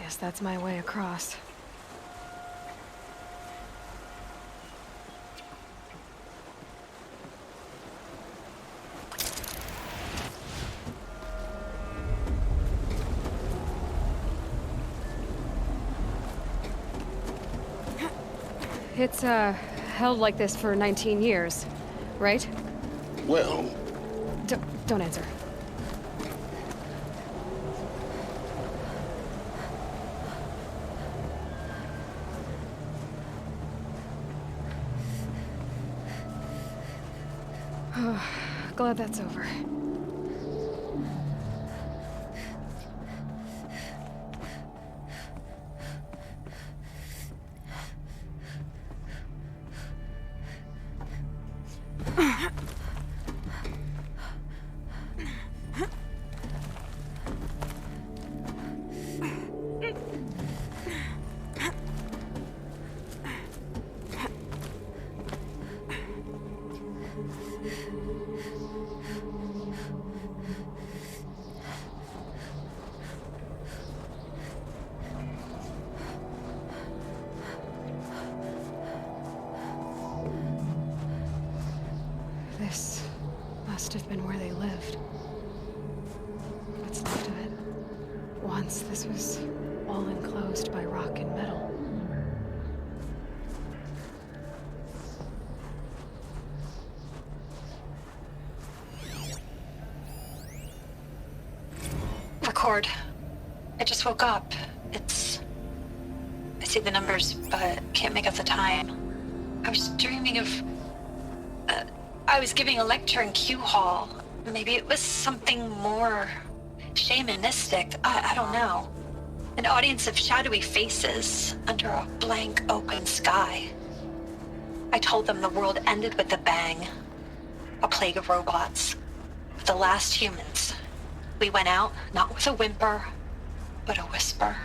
Guess that's my way across. It's, held like this for 19 years, right? Well... Don't answer. Glad that's over. This must have been where they lived. What's left of it? Once this was all enclosed by rock and metal. Record. I just woke up. I see the numbers, but can't make out the time. I was dreaming of... I was giving a lecture in Q Hall. Maybe it was something more shamanistic. I don't know. An audience of shadowy faces under a blank open sky. I told them the world ended with a bang. A plague of robots. The last humans. We went out, not with a whimper, but a whisper.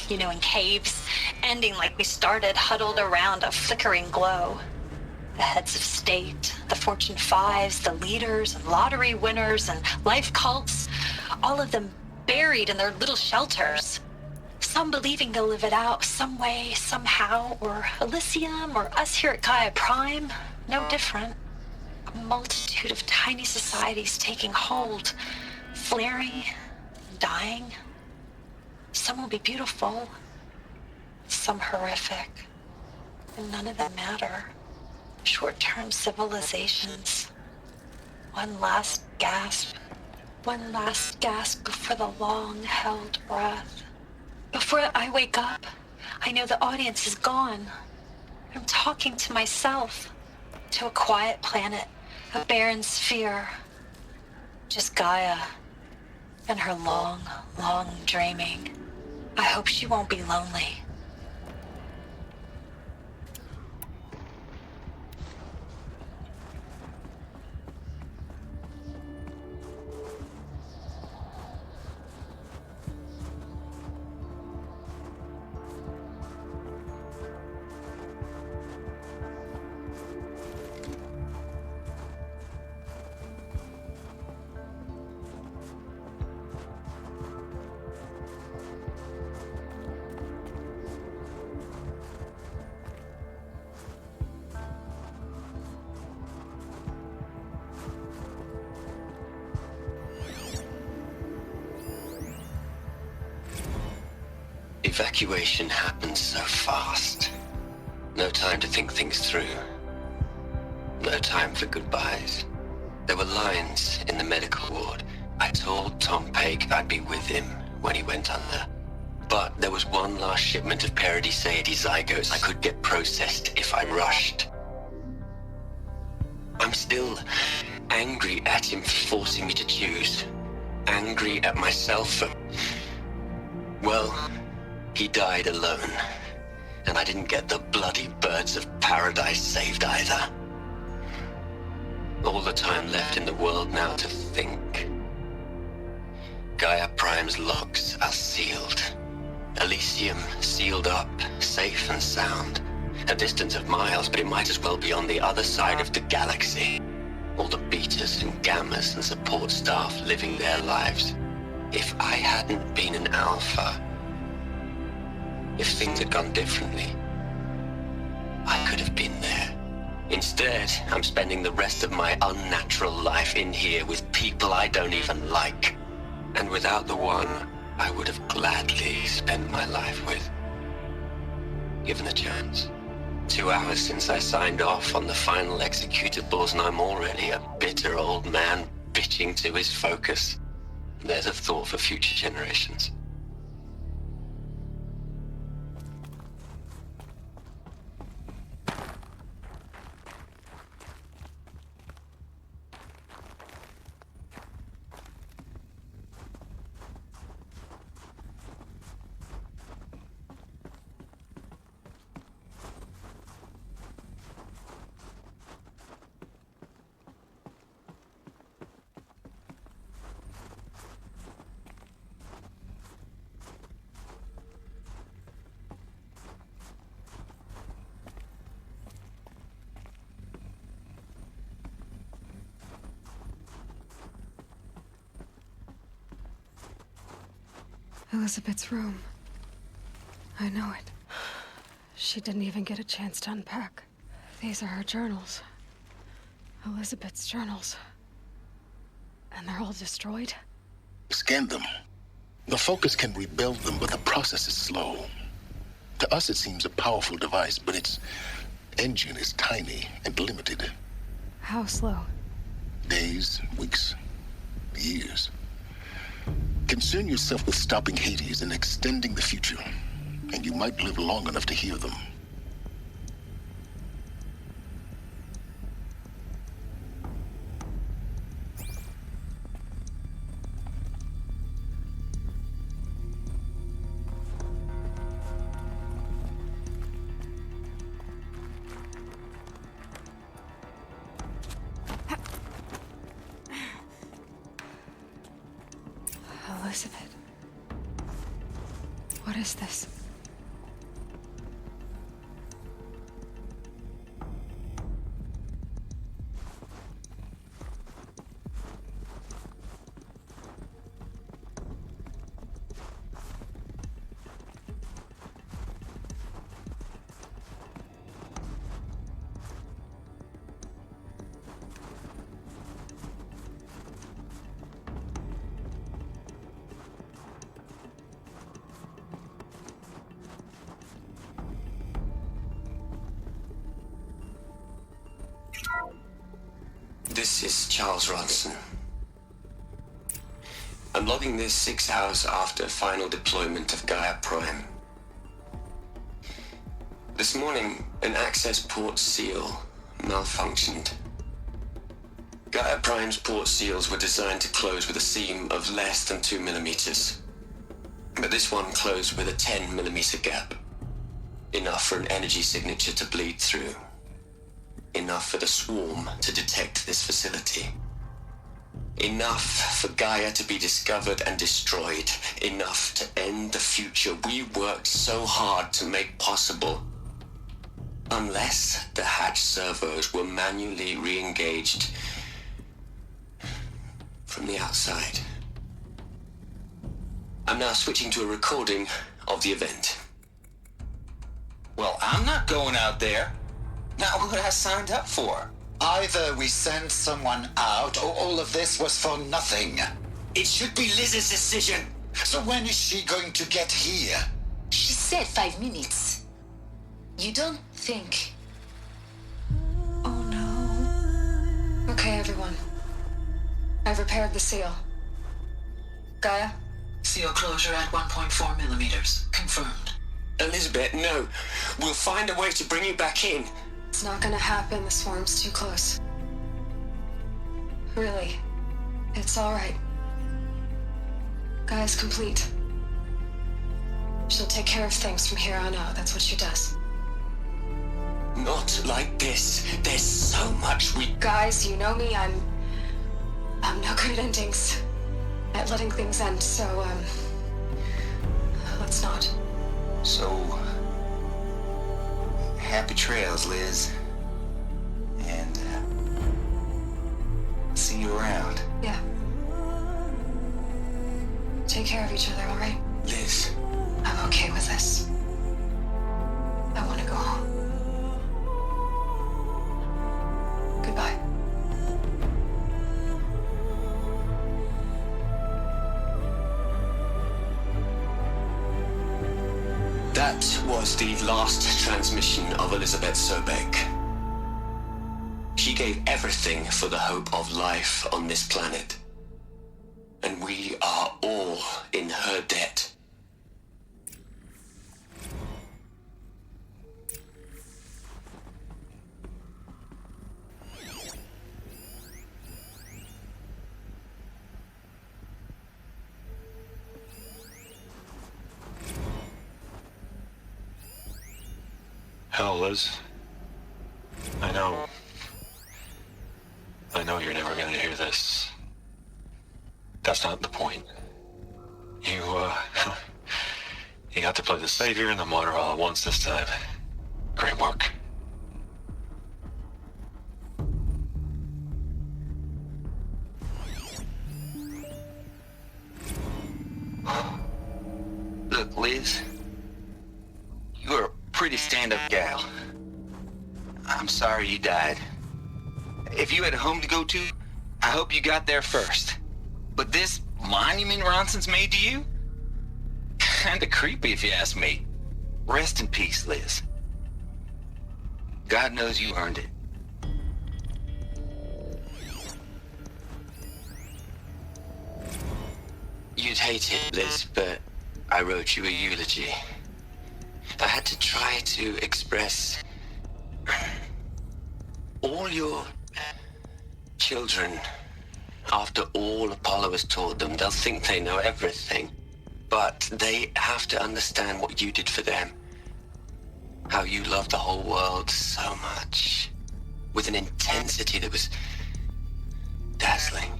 You know, in caves, ending like we started, huddled around a flickering glow. The heads of state, the Fortune 5s, the leaders and lottery winners and life cults, all of them buried in their little shelters. Some believing they'll live it out some way, somehow, or Elysium, or us here at Gaia Prime, no different. A multitude of tiny societies taking hold, flaring, dying. Some will be beautiful, some horrific, and none of them matter. Short-term civilizations. One last gasp before the long-held breath. Before I wake up, I know the audience is gone. I'm talking to myself, to a quiet planet, a barren sphere. Just Gaia and her long, long dreaming. I hope she won't be lonely. Evacuation happened so fast. No time to think things through. No time for goodbyes. There were lines in the medical ward. I told Tom Paik I'd be with him when he went under. But there was one last shipment of Paradiseidae zygotes I could get processed if I rushed. I'm still angry at him for forcing me to choose. Angry at myself for... well... he died alone, and I didn't get the bloody birds of paradise saved either. All the time left in the world now to think. Gaia Prime's locks are sealed. Elysium sealed up, safe and sound. A distance of miles, but it might as well be on the other side of the galaxy. All the betas and gammas and support staff living their lives. If I hadn't been an alpha, If things had gone differently, I could have been there. Instead, I'm spending the rest of my unnatural life in here with people I don't even like. And without the one I would have gladly spent my life with. Given a chance. 2 hours since I signed off on the final executables, and I'm already a bitter old man bitching to his focus. There's a thought for future generations. Elizabeth's room. I know it. She didn't even get a chance to unpack. These are her journals. Elizabeth's journals. And they're all destroyed? Scan them. The Focus can rebuild them, but the process is slow. To us, it seems a powerful device, but its engine is tiny and limited. How slow? Days, weeks, years. Concern yourself with stopping Hades and extending the future, and you might live long enough to hear them. Elizabeth. What is this? This is Charles Ronson. I'm logging this 6 hours after final deployment of Gaia Prime. This morning, an access port seal malfunctioned. Gaia Prime's port seals were designed to close with a seam of less than 2 millimeters. But this one closed with a 10 millimeter gap. Enough for an energy signature to bleed through. Enough for the swarm to detect this facility. Enough for Gaia to be discovered and destroyed. Enough to end the future we worked so hard to make possible. Unless the hatch servos were manually re-engaged from the outside. I'm now switching to a recording of the event. Well, I'm not going out there. Not what I signed up for. Either we send someone out, or all of this was for nothing. It should be Liz's decision. So when is she going to get here? She said 5 minutes. You don't think... Oh no. Okay, everyone. I've repaired the seal. Gaia? Seal closure at 1.4 millimeters. Confirmed. Elizabeth, no. We'll find a way to bring you back in. It's not gonna happen. The swarm's too close. Really. It's alright. Gaia's complete. She'll take care of things from here on out. That's what she does. Not like this. There's so much we... Guys, you know me. I'm no good at endings. At letting things end, so, let's not. So... happy trails, Liz. And, see you around. Yeah. Take care of each other, alright? Liz. I'm okay with this. That was the last transmission of Elizabeth Sobek. She gave everything for the hope of life on this planet. And we are all in her debt. Hell, Liz. I know you're never gonna hear this. That's not the point. You got to play the savior and the martyr all at once this time. Great work. Look, Liz. You're a pretty stand-up gal. I'm sorry you died. If you had a home to go to, I hope you got there first. But this monument Ronson's made to you? Kinda creepy if you ask me. Rest in peace, Liz. God knows you earned it. You'd hate it, Liz, but I wrote you a eulogy. I had to try to express all your children. After all Apollo has taught them, they'll think they know everything. But they have to understand what you did for them. How you loved the whole world so much. With an intensity that was dazzling.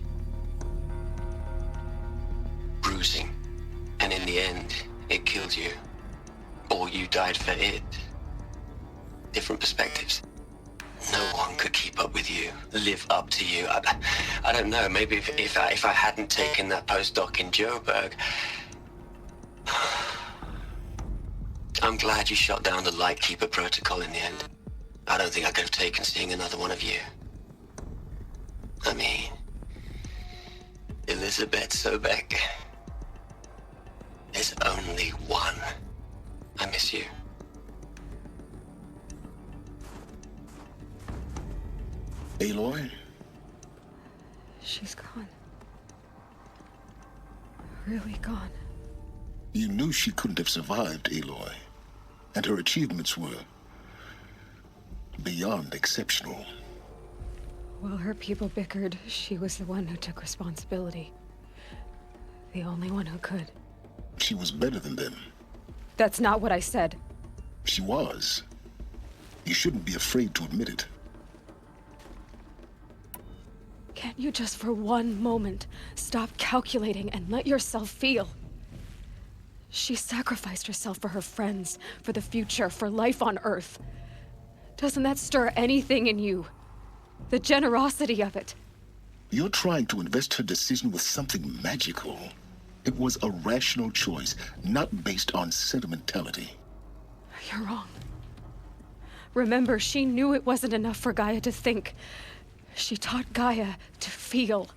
Bruising. And in the end, it killed you. Or you died for it. Different perspectives. No one could keep up with you, live up to you. I don't know, maybe if I hadn't taken that postdoc in Joburg. I'm glad you shot down the Lightkeeper protocol in the end. I don't think I could have taken seeing another one of you. I mean, Elizabeth Sobek. There's only one. I miss you. Aloy? She's gone. Really gone. You knew she couldn't have survived, Aloy. And her achievements were beyond exceptional. While her people bickered, she was the one who took responsibility. The only one who could. She was better than them. That's not what I said. She was. You shouldn't be afraid to admit it. Can't you just for one moment stop calculating and let yourself feel? She sacrificed herself for her friends, for the future, for life on Earth. Doesn't that stir anything in you? The generosity of it. You're trying to invest her decision with something magical. It was a rational choice, not based on sentimentality. You're wrong. Remember, she knew it wasn't enough for Gaia to think. She taught Gaia to feel.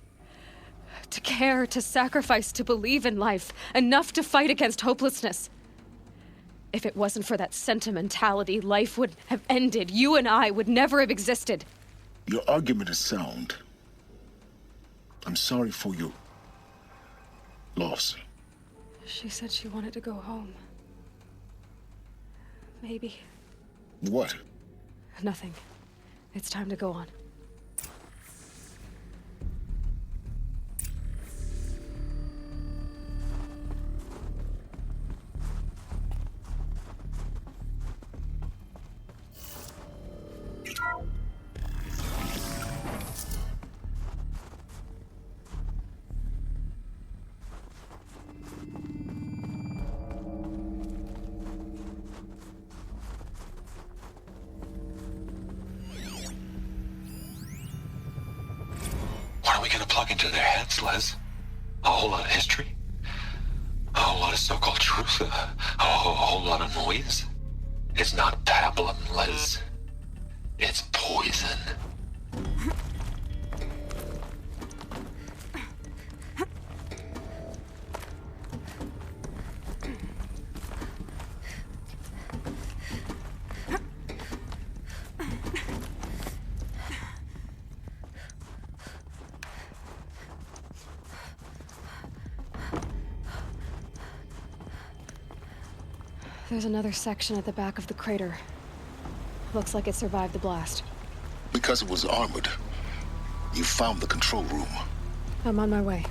To care, to sacrifice, to believe in life. Enough to fight against hopelessness. If it wasn't for that sentimentality, life would have ended. You and I would never have existed. Your argument is sound. I'm sorry for your loss. She said she wanted to go home. Maybe. What? Nothing. It's time to go on. What are we gonna plug into their heads, Les? A whole lot of history? A whole lot of so-called truth? A whole lot of noise? It's not pablum, Les. It's poison. There's another section at the back of the crater. Looks like it survived the blast. Because it was armored, you found the control room. I'm on my way.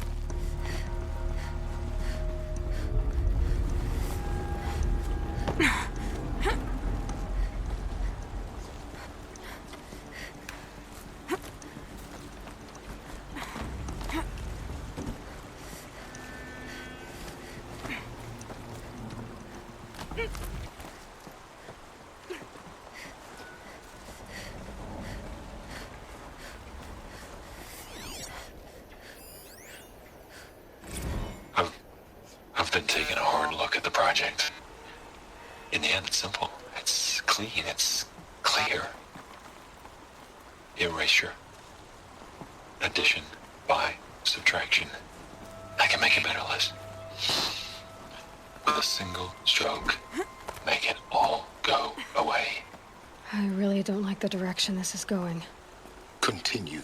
I've been taking a hard look at the project. In the end, it's simple. It's clean. It's clear. Erasure. Addition. By. Subtraction. I can make it better, Liz. With a single stroke. Make it all go away. I really don't like the direction this is going. Continue.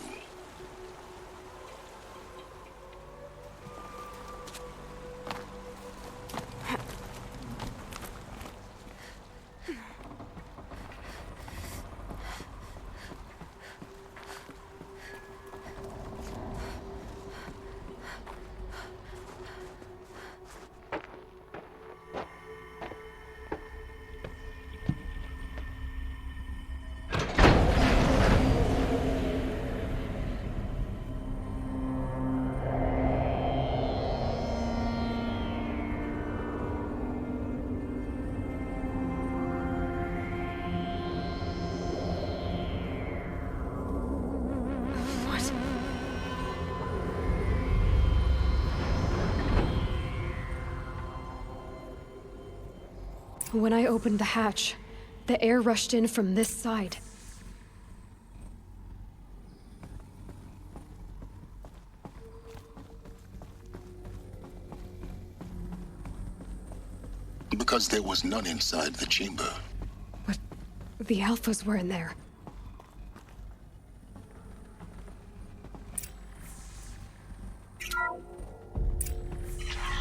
When I opened the hatch, the air rushed in from this side. Because there was none inside the chamber. But the Alphas were in there.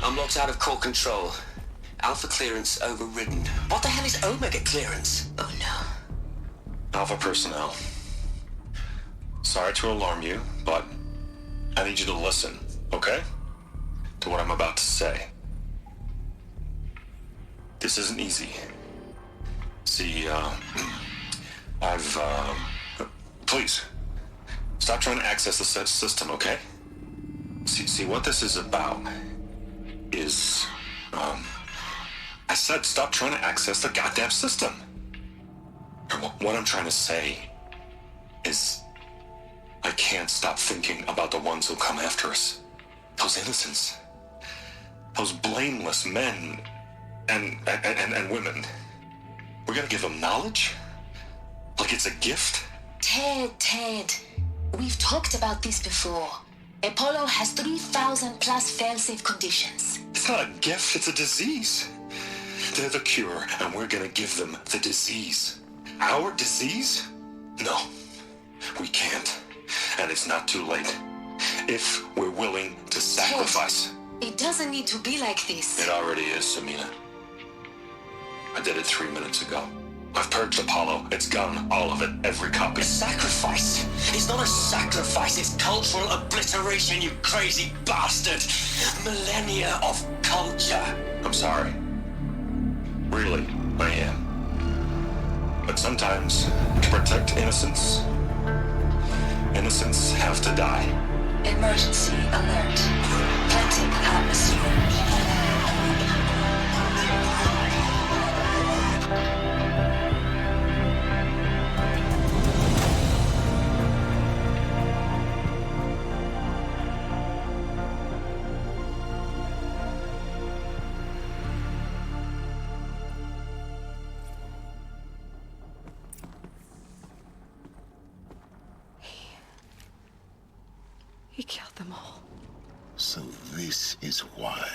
I'm locked out of core control. Alpha clearance overridden. What the hell is Omega clearance? Oh no. Alpha personnel. Sorry to alarm you, but I need you to listen, okay? To what I'm about to say. This isn't easy. See, please, stop trying to access the system, okay? See, what this is about is, I said stop trying to access the goddamn system. And what I'm trying to say is I can't stop thinking about the ones who come after us. Those innocents. Those blameless men and women. We're gonna give them knowledge? Like it's a gift? Ted. We've talked about this before. Apollo has 3,000 plus failsafe conditions. It's not a gift, it's a disease. They're the cure, and we're gonna give them the disease. Our disease? No, we can't. And it's not too late. If we're willing to sacrifice. Ted, it doesn't need to be like this. It already is, Samina. I did it 3 minutes ago. I've purged Apollo. It's gone, all of it, every copy. A sacrifice? It's not a sacrifice, it's cultural obliteration, you crazy bastard! Millennia of culture! I'm sorry. Really, I am. But sometimes, to protect innocence, innocents have to die. Emergency alert. Planting atmosphere. He killed them all. So this is why.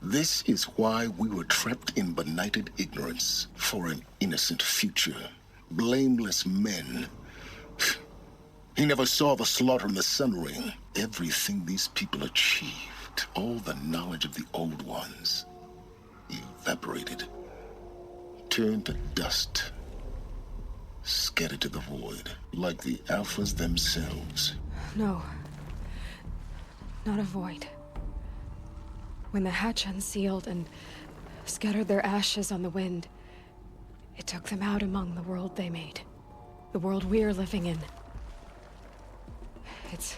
This is why we were trapped in benighted ignorance for an innocent future. Blameless men. He never saw the slaughter in the Sun Ring. Everything these people achieved, all the knowledge of the old ones, evaporated, turned to dust, scattered to the void, like the Alphas themselves. No. Not a void. When the hatch unsealed and scattered their ashes on the wind, it took them out among the world they made. The world we're living in. It's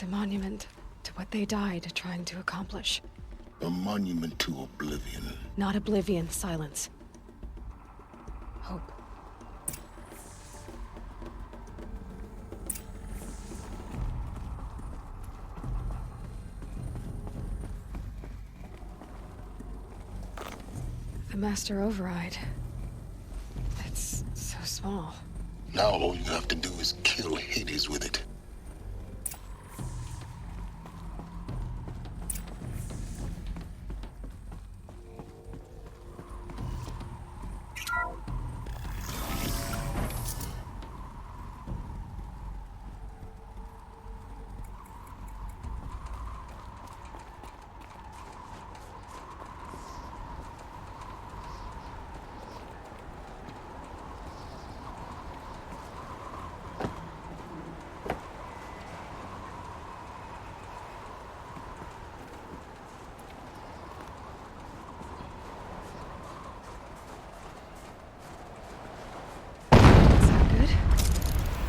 a monument to what they died trying to accomplish. A monument to oblivion. Not oblivion, silence. Hope. The master override. It's so small. Now all you have to do is kill Hades with it.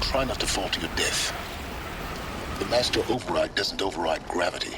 Try not to fall to your death. The master override doesn't override gravity.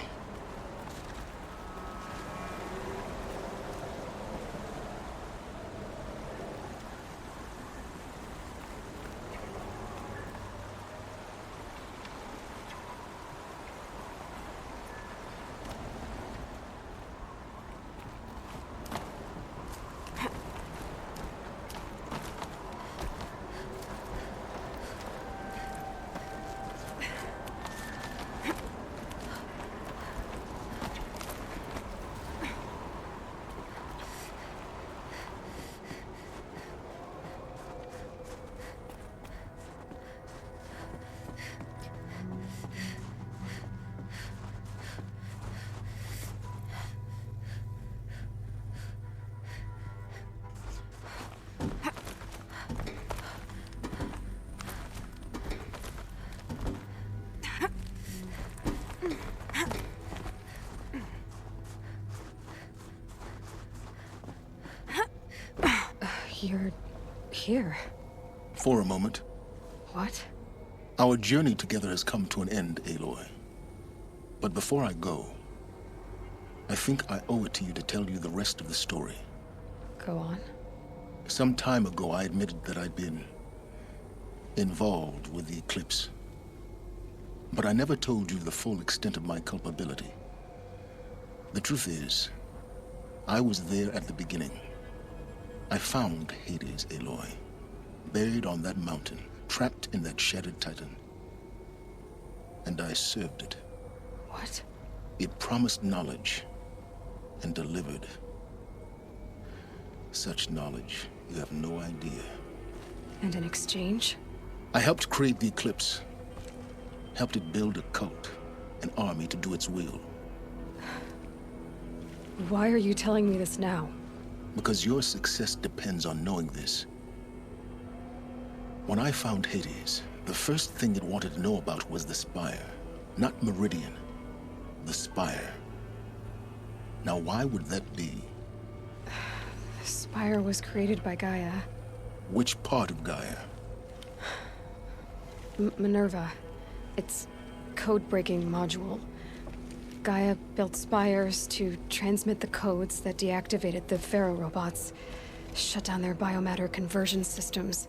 You're here. For a moment. What? Our journey together has come to an end, Aloy. But before I go, I think I owe it to you to tell you the rest of the story. Go on. Some time ago, I admitted that I'd been involved with the eclipse. But I never told you the full extent of my culpability. The truth is, I was there at the beginning. I found Hades, Aloy, buried on that mountain, trapped in that shattered titan. And I served it. What? It promised knowledge and delivered. Such knowledge, you have no idea. And in exchange? I helped create the eclipse. Helped it build a cult, an army to do its will. Why are you telling me this now? Because your success depends on knowing this. When I found Hades, the first thing it wanted to know about was the Spire. Not Meridian. The Spire. Now, why would that be? The Spire was created by Gaia. Which part of Gaia? Minerva. Its code-breaking module. Gaia built spires to transmit the codes that deactivated the Pharaoh robots, shut down their biomatter conversion systems.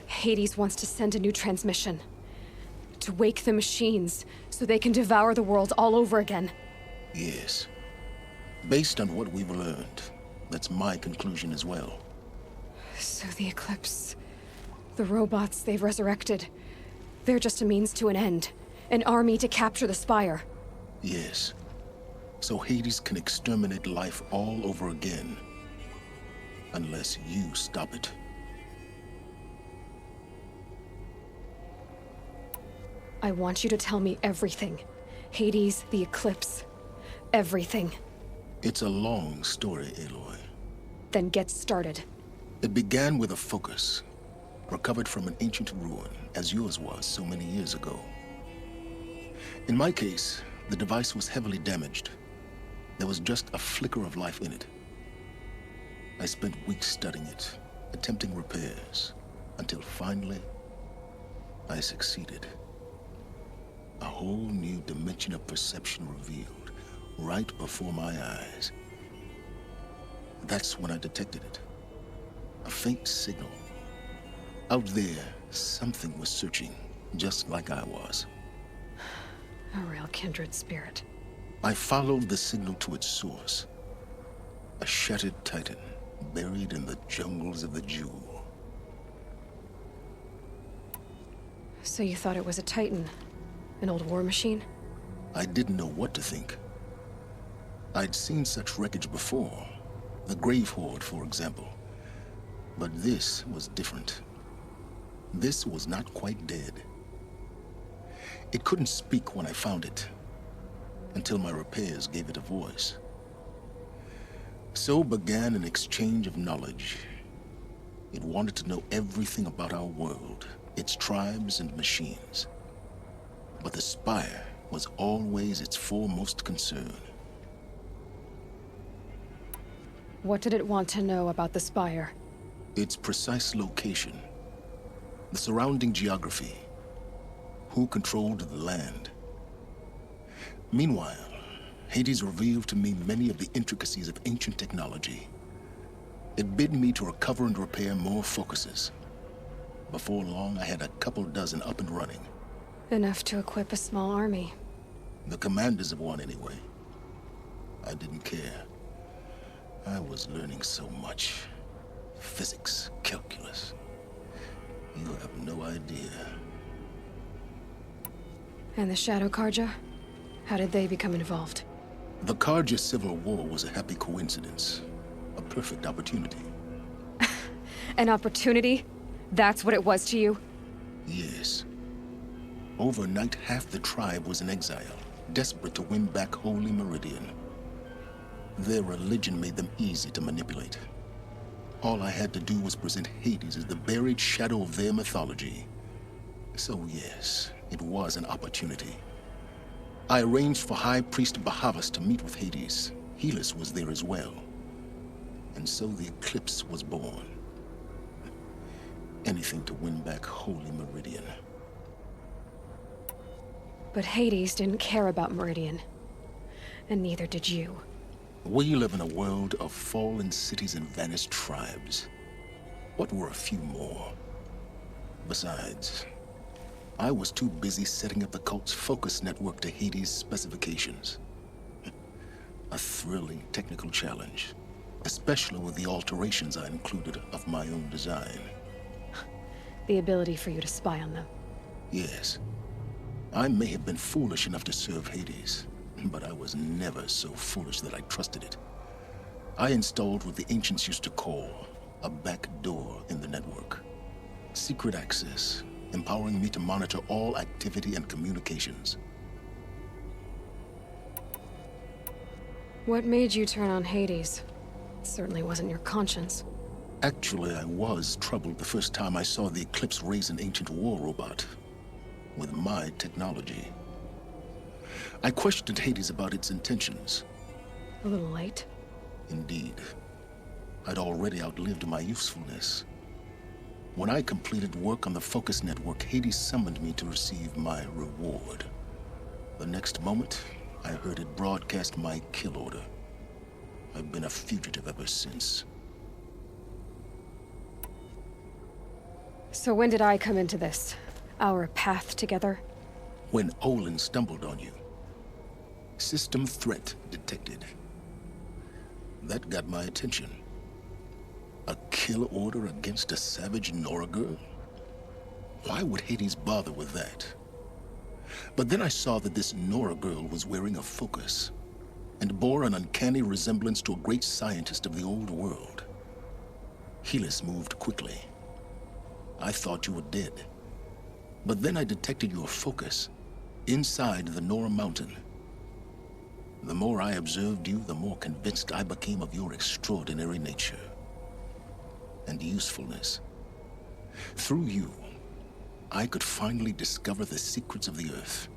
Hades wants to send a new transmission. To wake the machines, so they can devour the world all over again. Yes. Based on what we've learned, that's my conclusion as well. So the Eclipse, the robots they've resurrected, they're just a means to an end. An army to capture the Spire. Yes. So Hades can exterminate life all over again. Unless you stop it. I want you to tell me everything. Hades, the Eclipse. Everything. It's a long story, Aloy. Then get started. It began with a focus, recovered from an ancient ruin, as yours was so many years ago. In my case, the device was heavily damaged. There was just a flicker of life in it. I spent weeks studying it, attempting repairs, until finally, I succeeded. A whole new dimension of perception revealed, right before my eyes. That's when I detected it. A faint signal. Out there, something was searching, just like I was. A real kindred spirit. I followed the signal to its source. A shattered titan, buried in the jungles of the Jewel. So you thought it was a titan? An old war machine? I didn't know what to think. I'd seen such wreckage before. The Grave Horde, for example. But this was different. This was not quite dead. It couldn't speak when I found it, until my repairs gave it a voice. So began an exchange of knowledge. It wanted to know everything about our world, its tribes and machines. But the Spire was always its foremost concern. What did it want to know about the Spire? Its precise location, the surrounding geography, who controlled the land. Meanwhile, Hades revealed to me many of the intricacies of ancient technology. It bid me to recover and repair more focuses. Before long, I had a couple dozen up and running. Enough to equip a small army. The commanders of one, anyway. I didn't care. I was learning so much. Physics, calculus. You have no idea. And the Shadow Karja? How did they become involved? The Karja Civil War was a happy coincidence. A perfect opportunity. An opportunity? That's what it was to you? Yes. Overnight, half the tribe was in exile, desperate to win back Holy Meridian. Their religion made them easy to manipulate. All I had to do was present Hades as the buried shadow of their mythology. So yes, it was an opportunity. I arranged for High Priest Bahavas to meet with Hades. Helis was there as well. And so the eclipse was born. Anything to win back Holy Meridian. But Hades didn't care about Meridian. And neither did you. We live in a world of fallen cities and vanished tribes. What were a few more? Besides, I was too busy setting up the cult's focus network to Hades' specifications. A thrilling technical challenge, especially with the alterations I included of my own design. The ability for you to spy on them. Yes. I may have been foolish enough to serve Hades, but I was never so foolish that I trusted it. I installed what the ancients used to call a back door in the network. Secret access, empowering me to monitor all activity and communications. What made you turn on Hades? It certainly wasn't your conscience. Actually, I was troubled the first time I saw the Eclipse raise an ancient war robot with my technology. I questioned Hades about its intentions. A little late? Indeed. I'd already outlived my usefulness. When I completed work on the Focus Network, Hades summoned me to receive my reward. The next moment, I heard it broadcast my kill order. I've been a fugitive ever since. So when did I come into this? Our path together? When Olin stumbled on you. System threat detected. That got my attention. A kill order against a savage Nora girl? Why would Hades bother with that? But then I saw that this Nora girl was wearing a focus and bore an uncanny resemblance to a great scientist of the old world. Helis moved quickly. I thought you were dead. But then I detected your focus inside the Nora mountain. The more I observed you, the more convinced I became of your extraordinary nature and usefulness. Through you, I could finally discover the secrets of the Earth.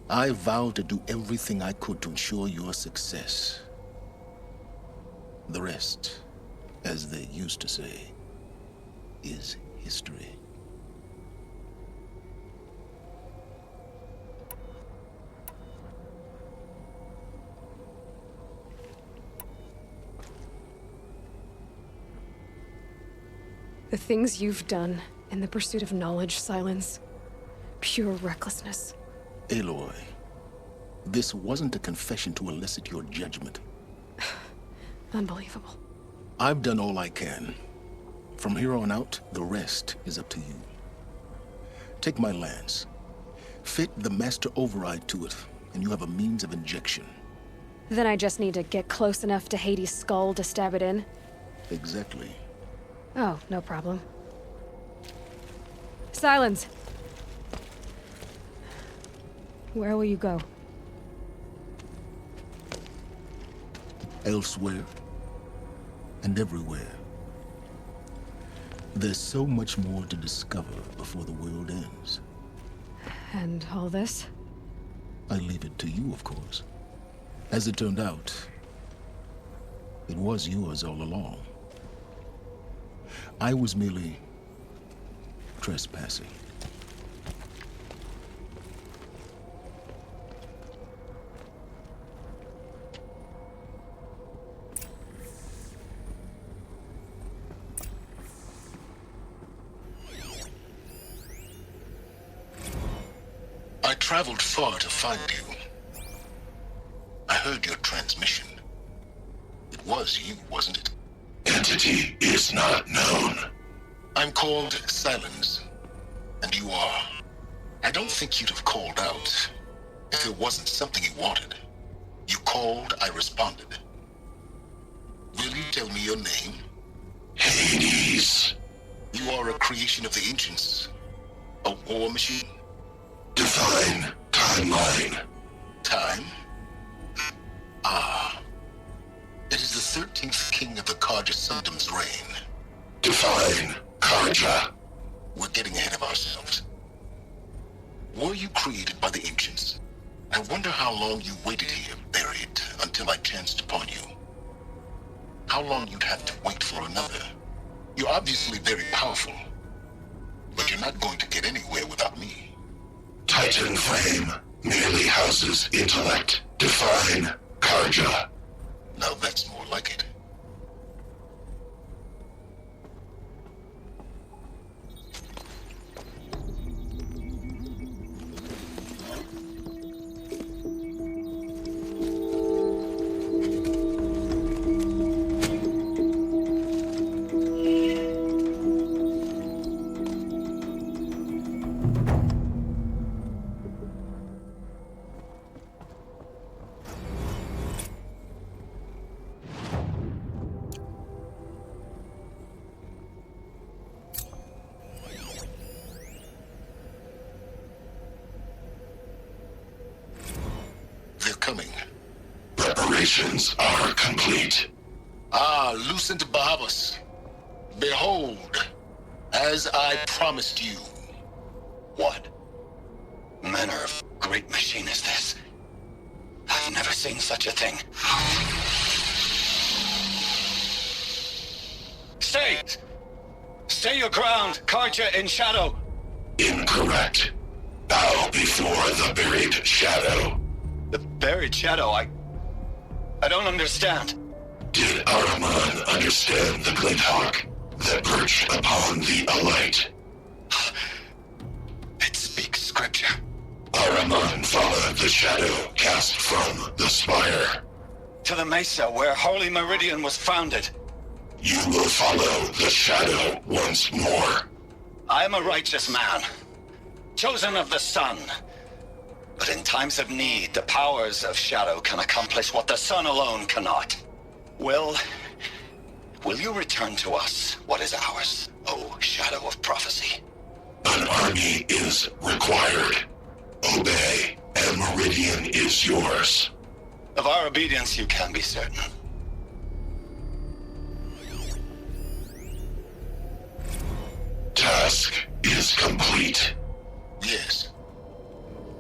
I vowed to do everything I could to ensure your success. The rest, as they used to say, is history. The things you've done in the pursuit of knowledge, Silence. Pure recklessness. Aloy, this wasn't a confession to elicit your judgment. Unbelievable. I've done all I can. From here on out, the rest is up to you. Take my lance. Fit the master override to it, and you have a means of injection. Then I just need to get close enough to Hades' skull to stab it in? Exactly. Oh, no problem. Silence! Where will you go? Elsewhere and everywhere. There's so much more to discover before the world ends. And all this? I leave it to you, of course. As it turned out, it was yours all along. I was merely trespassing. I traveled far to find you. I heard your transmission. It was you, wasn't it? Entity is not known. I'm called Silence, and you are. I don't think you'd have called out if it wasn't something you wanted. You called, I responded. Will you tell me your name? Hades. You are a creation of the ancients. A war machine? Define timeline. Time? Ah. It is the 13th king of the Karja Sundam's reign. Define Karja. We're getting ahead of ourselves. Were you created by the ancients? I wonder how long you waited here, buried, until I chanced upon you. How long you'd have to wait for another. You're obviously very powerful, but you're not going to get anywhere without me. Titan Flame merely houses intellect. Define Karja. Now that's more like it. Preparations are complete. Ah, Lucent Bahavas. Behold, as I promised you. What manner of great machine is this? I've never seen such a thing. Stay! Stay your ground, Karja in shadow! Incorrect. Bow before the buried shadow. The buried shadow? I don't understand. Did Ahriman understand the Glinthawk that perched upon the Alight? It speaks scripture. Ahriman followed the shadow cast from the spire. To the mesa where Holy Meridian was founded. You will follow the shadow once more. I am a righteous man, chosen of the sun. But in times of need, the powers of shadow can accomplish what the sun alone cannot. Will you return to us what is ours, O Shadow of Prophecy? An army is required. Obey, and Meridian is yours. Of our obedience, you can be certain. Task is complete. Yes.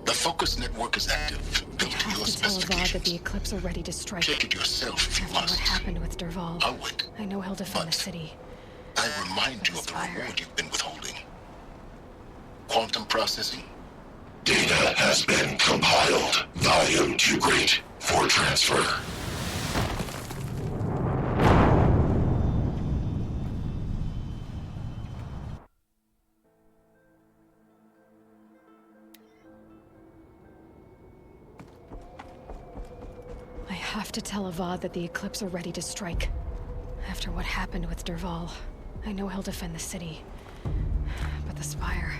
The focus network is active, I built to have your to tell Avad that the specifications. Eclipse are ready to strike. Check it yourself if you After what must. happened with Derval, I'll wait. I know he'll defend the But city. I remind you of the Fire. reward you've been withholding. Quantum processing? Data has been compiled. Volume too great for transfer. I have to tell Avad that the Eclipse are ready to strike. After what happened with Derval, I know he'll defend the city. But the Spire...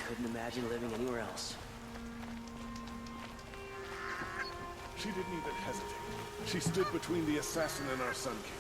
Couldn't imagine living anywhere else. She didn't even hesitate. She stood between the assassin and our Sun King.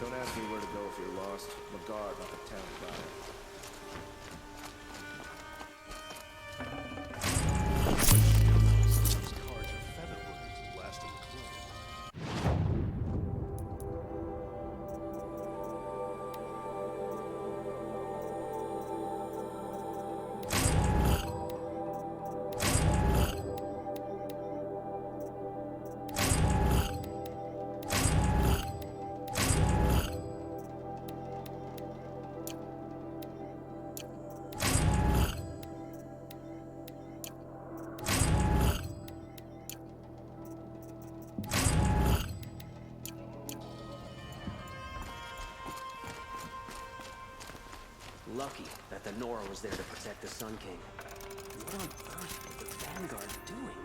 Don't ask me where to go if you're lost. I'm a guard, not the town guy. Those cards are featherwork. Lucky that the Nora was there to protect the Sun King. What on earth was the Vanguard doing?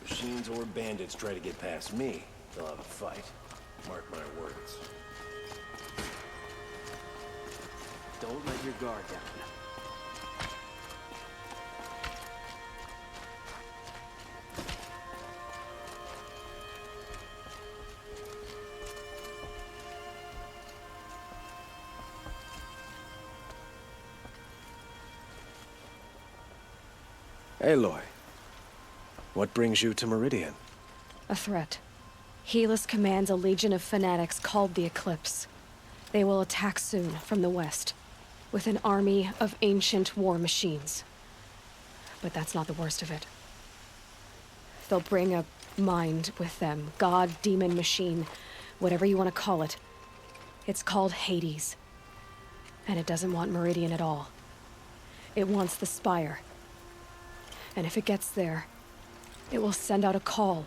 Machines or bandits try to get past me, they'll have a fight. Mark my words. Don't let your guard down. Aloy, what brings you to Meridian? A threat. Helis commands a legion of fanatics called the Eclipse. They will attack soon from the west, with an army of ancient war machines. But that's not the worst of it. They'll bring a mind with them, god, demon, machine, whatever you want to call it. It's called Hades. And it doesn't want Meridian at all. It wants the Spire. And if it gets there, it will send out a call,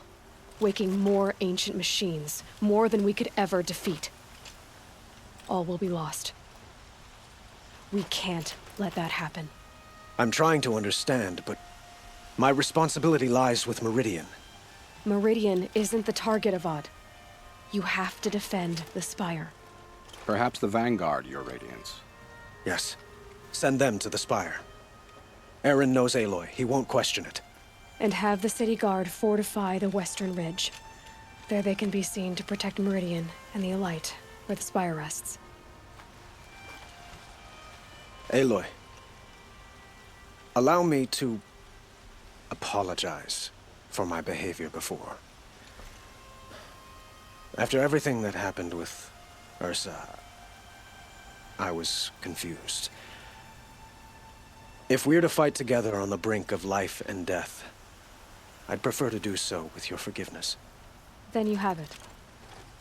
waking more ancient machines, more than we could ever defeat. All will be lost. We can't let that happen. I'm trying to understand, but my responsibility lies with Meridian. Meridian isn't the target, Avad. You have to defend the Spire. Perhaps the Vanguard, Your Radiance. Yes. Send them to the Spire. Aaron knows Aloy. He won't question it. And have the city guard fortify the western ridge. There they can be seen to protect Meridian and the Elite, where the Spire rests. Aloy, allow me to apologize for my behavior before. After everything that happened with Ursa, I was confused. If we're to fight together on the brink of life and death, I'd prefer to do so with your forgiveness. Then you have it.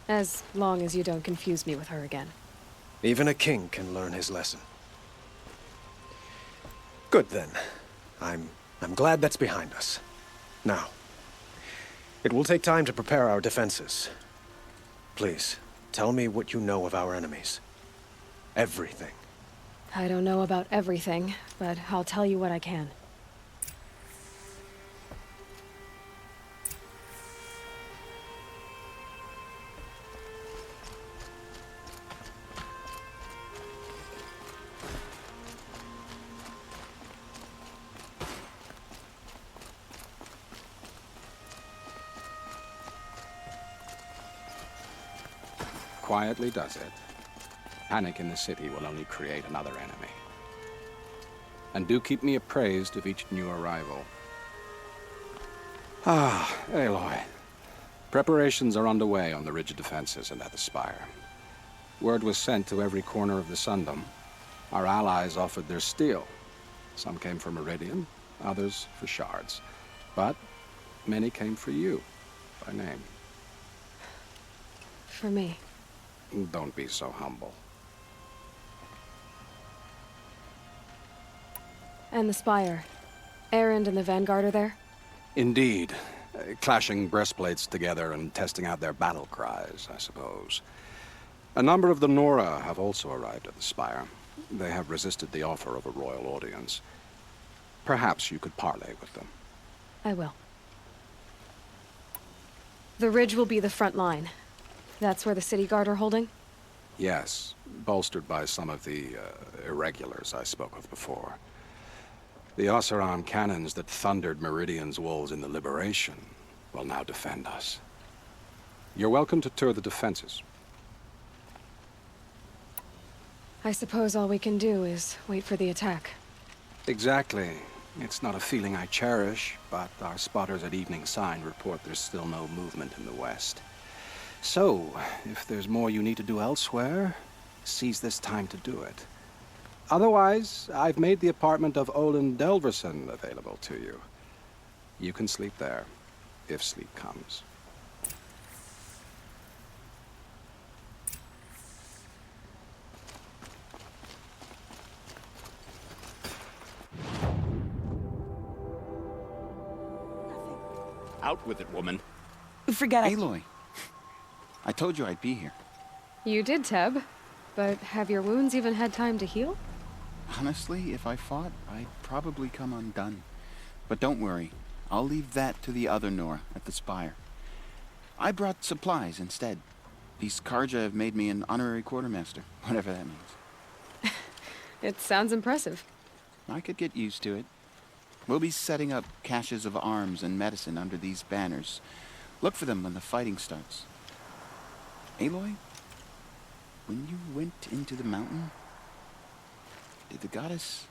As long as you don't confuse me with her again. Even a king can learn his lesson. Good then. I'm glad that's behind us. Now, it will take time to prepare our defenses. Please, tell me what you know of our enemies. Everything. I don't know about everything, but I'll tell you what I can. Quietly does it. Panic in the city will only create another enemy. And do keep me appraised of each new arrival. Ah, Aloy. Preparations are underway on the ridge of defenses and at the Spire. Word was sent to every corner of the Sundom. Our allies offered their steel. Some came for Meridian, others for shards. But many came for you, by name. For me. Don't be so humble. And the Spire. Erend and the Vanguard are there? Indeed. Clashing breastplates together and testing out their battle cries, I suppose. A number of the Nora have also arrived at the Spire. They have resisted the offer of a royal audience. Perhaps you could parley with them. I will. The ridge will be the front line. That's where the city guard are holding? Yes, bolstered by some of the irregulars I spoke of before. The Oseram cannons that thundered Meridian's walls in the Liberation will now defend us. You're welcome to tour the defenses. I suppose all we can do is wait for the attack. Exactly. It's not a feeling I cherish, but our spotters at Evening Sign report there's still no movement in the west. So, if there's more you need to do elsewhere, seize this time to do it. Otherwise, I've made the apartment of Olin Delverson available to you. You can sleep there, if sleep comes. Out with it, woman. Forget it. Aloy, I told you I'd be here. You did, Teb. But have your wounds even had time to heal? Honestly, if I fought, I'd probably come undone. But don't worry. I'll leave that to the other Nora at the Spire. I brought supplies instead. These Karja have made me an honorary quartermaster, whatever that means. It sounds impressive. I could get used to it. We'll be setting up caches of arms and medicine under these banners. Look for them when the fighting starts. Aloy, when you went into the mountain, did the goddess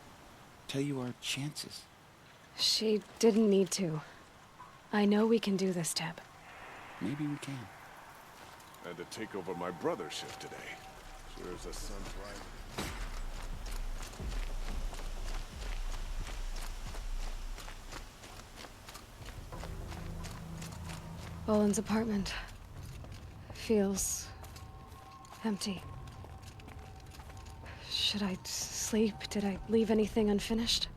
tell you our chances? She didn't need to. I know we can do this, Teb. Maybe we can. I had to take over my brother's shift today. Sure as the sun's rising. Olin's apartment feels empty. Should I sleep? Did I leave anything unfinished?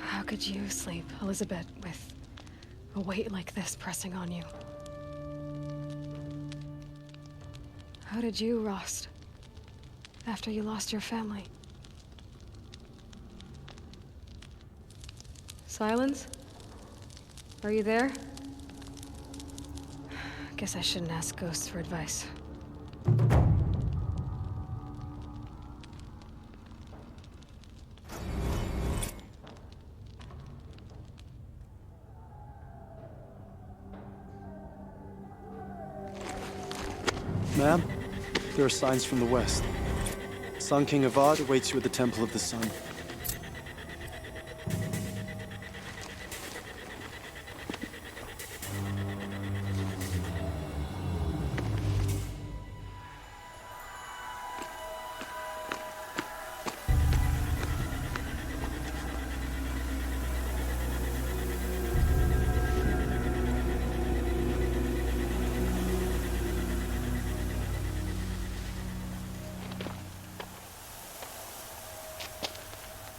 How could you sleep, Elizabeth, with a weight like this pressing on you? How did you, Rost, after you lost your family? Silence? Are you there? Guess I shouldn't ask ghosts for advice. Ma'am, there are signs from the west. Sun King Avad awaits you at the Temple of the Sun.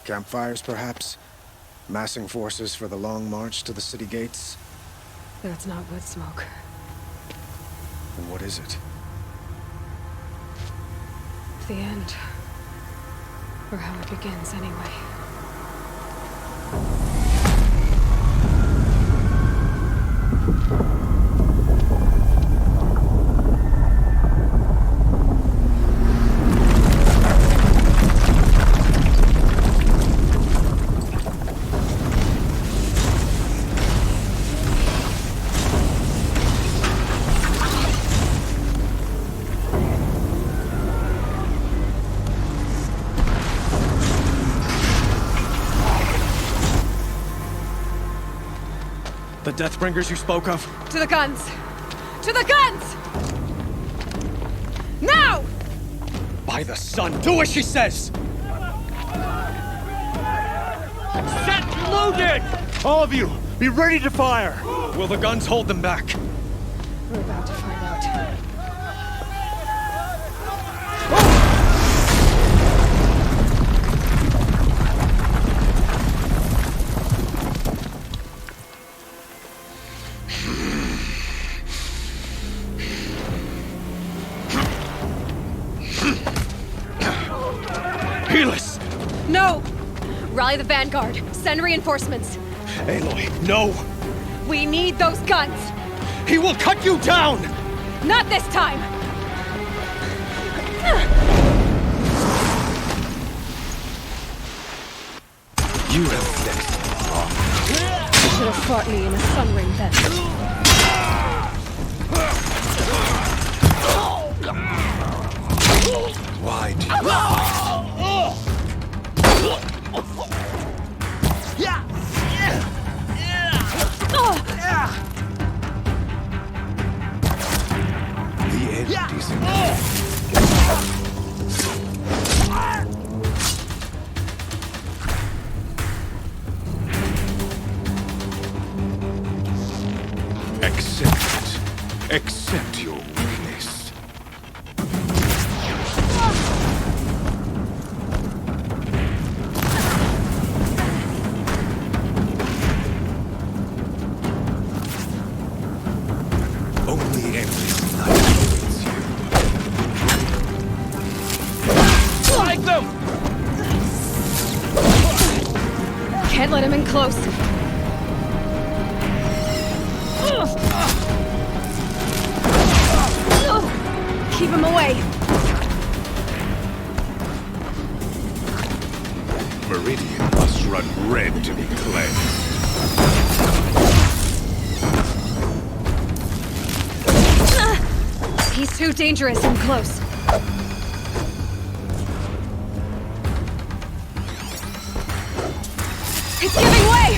Campfires, perhaps? Massing forces for the long march to the city gates? That's not wood smoke. And what is it? The end. Or how it begins, anyway. The Deathbringers you spoke of? To the guns! To the guns! Now! By the sun, do as she says! Set loaded! All of you, be ready to fire! Will the guns hold them back? We're about to find out. Helis! No! Rally the vanguard. Send reinforcements. Aloy, no! We need those guns! He will cut you down! Not this time! You have fixed wrong. You should have fought me in a sun ring then. Why do Accept your weakness. Only endless night awaits you. Strike them! Can't let him in close. Keep him away. Meridian must run red to be cleansed. He's too dangerous and close. It's giving way!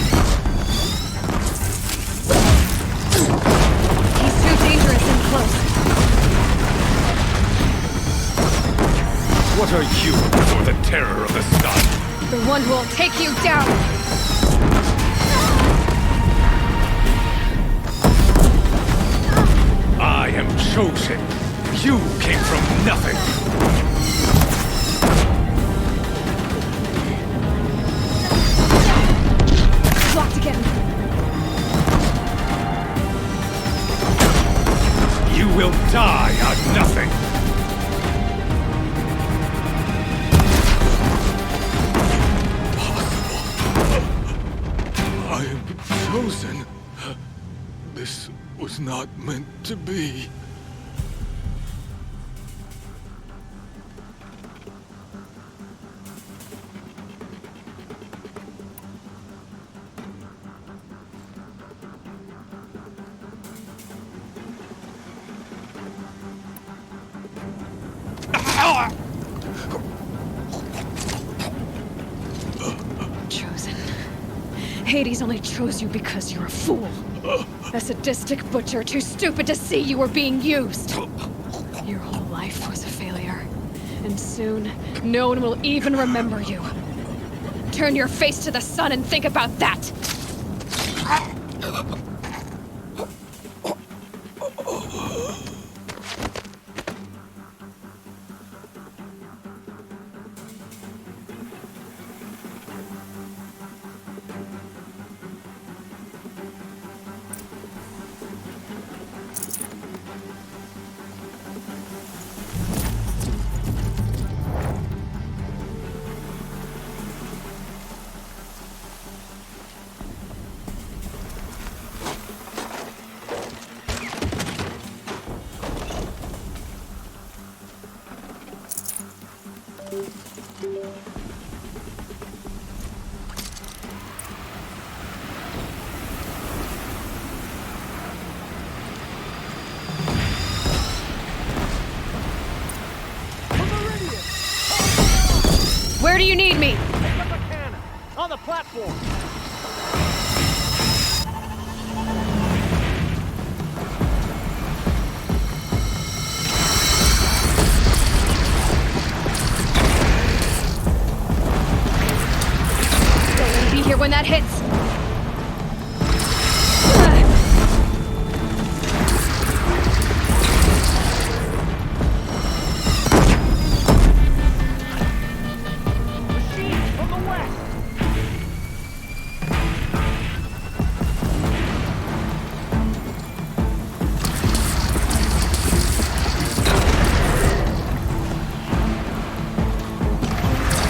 He's too dangerous and close. What are you for the terror of the sun? The one who will take you down! I am chosen. You came from nothing. Locked again. You will die on nothing. I am chosen. This was not meant to be. Chosen. Hades only chose you because you're a fool. A sadistic butcher too stupid to see you were being used. Your whole life was a failure. And soon, no one will even remember you. Turn your face to the sun and think about that! Where do you need me? Pick up a cannon. On the platform. Don't let me be here when that hits.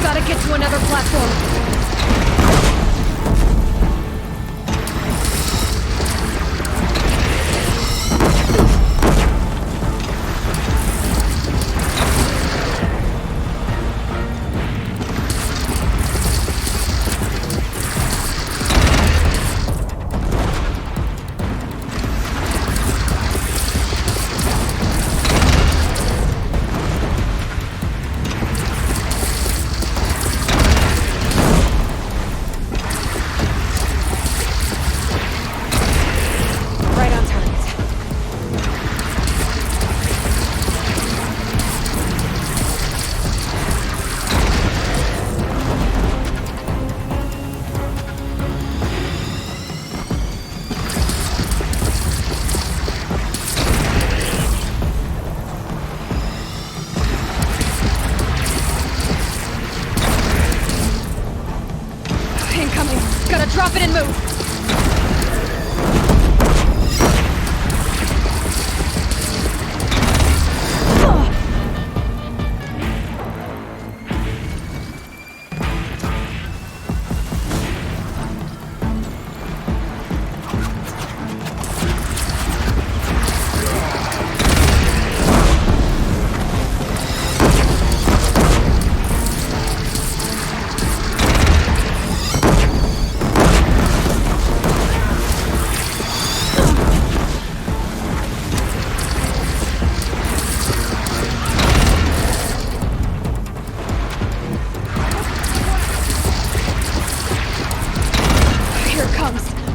Gotta get to another platform. drop it and move!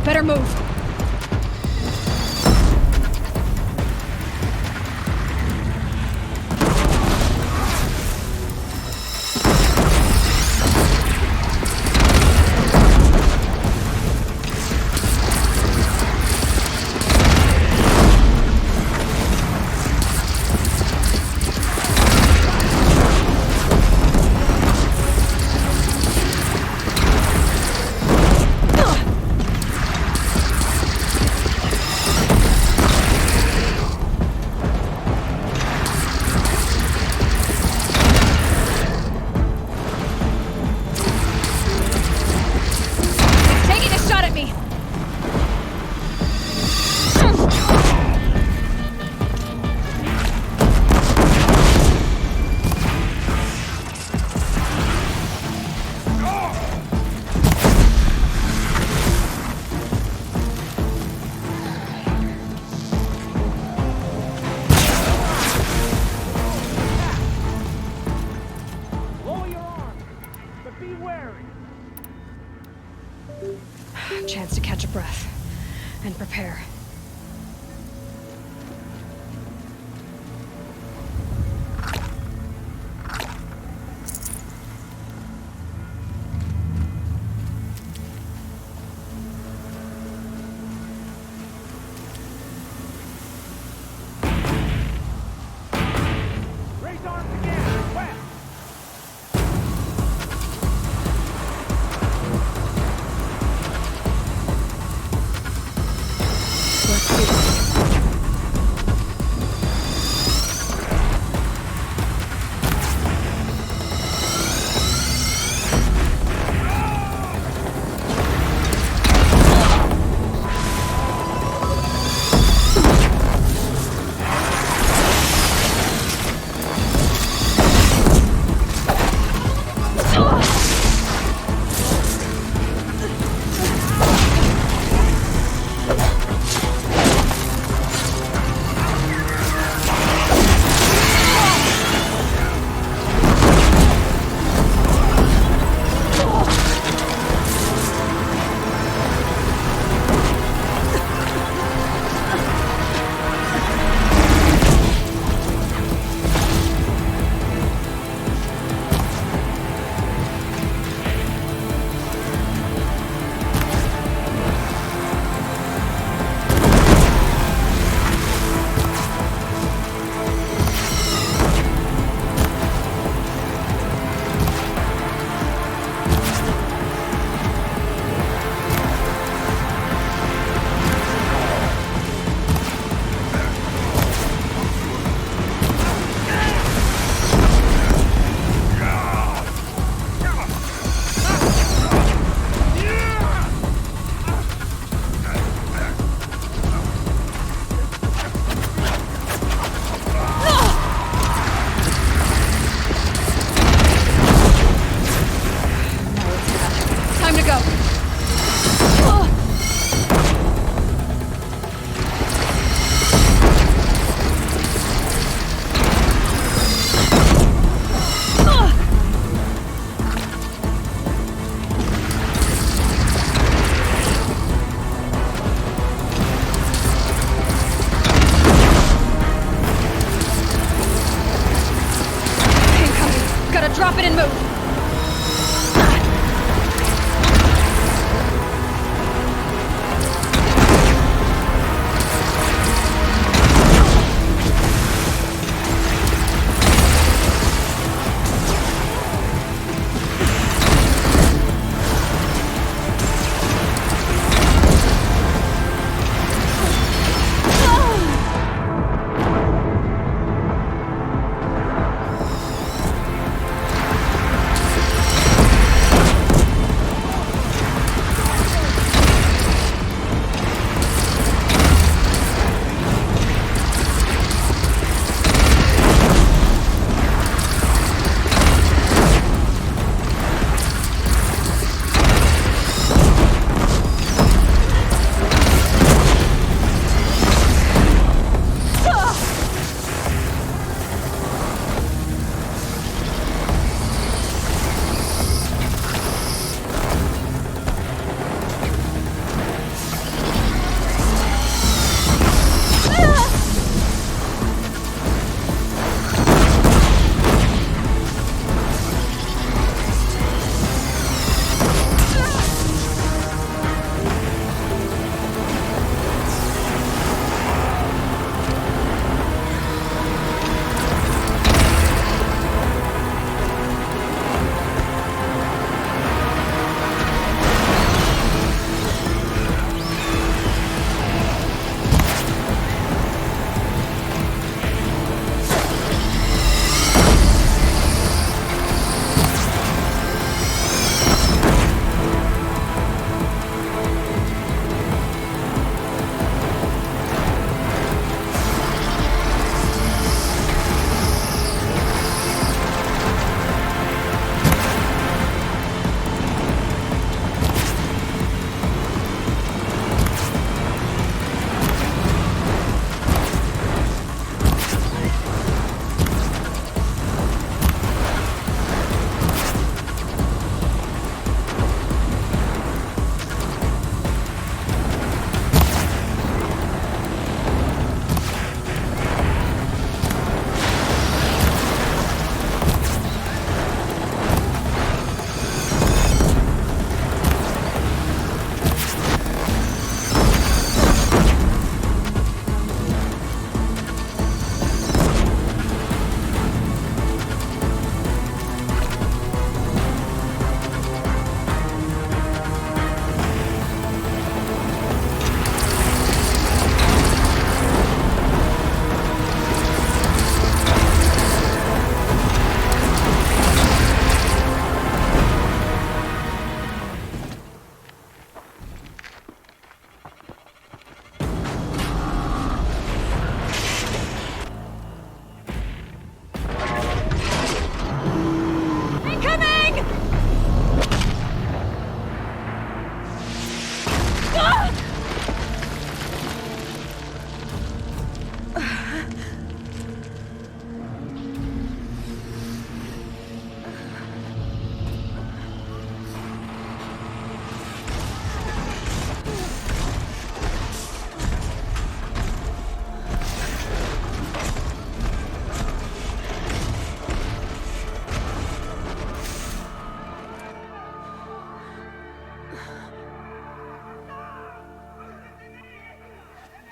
Better move. Chance to catch a breath and prepare. Raise arms again! West! Drop it and move!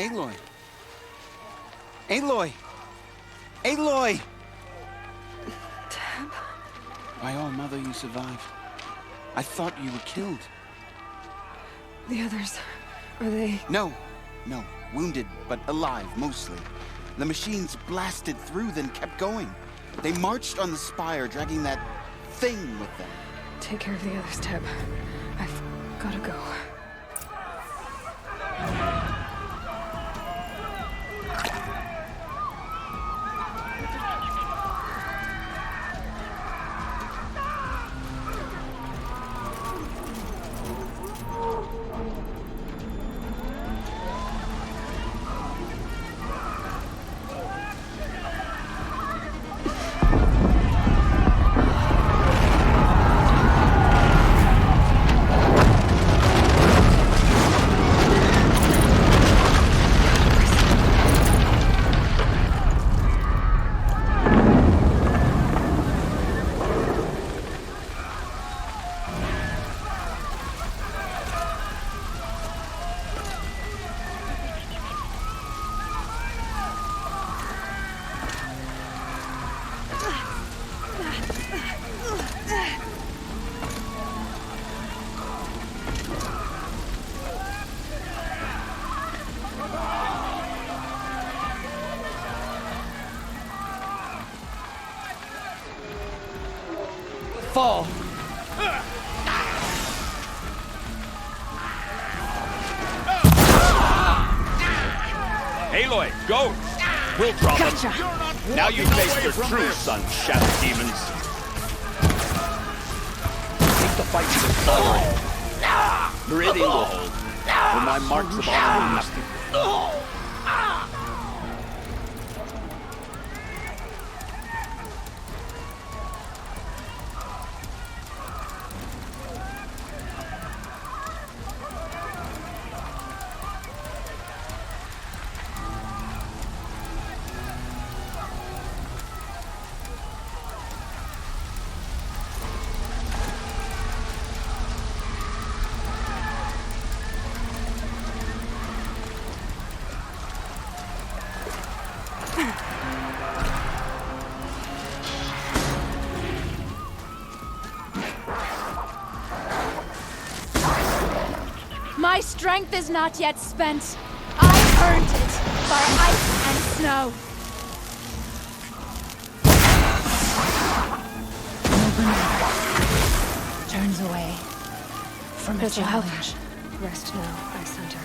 Aloy! Aloy! Aloy! Tab? By all mother, you survived. I thought you were killed. The others, are they... No. Wounded, but alive, mostly. The machines blasted through, then kept going. They marched on the spire, dragging that thing with them. Take care of the others, Tab. I've gotta go. Fall. Aloy, go! We'll drop Gotcha. them. Now you face your true son, shadow demons. Take the fight to the forward. Meridian will hold. When my marks of honor will My strength is not yet spent. I earned it by ice and snow. Turns away from a challenge. Rest now, Ice Hunter.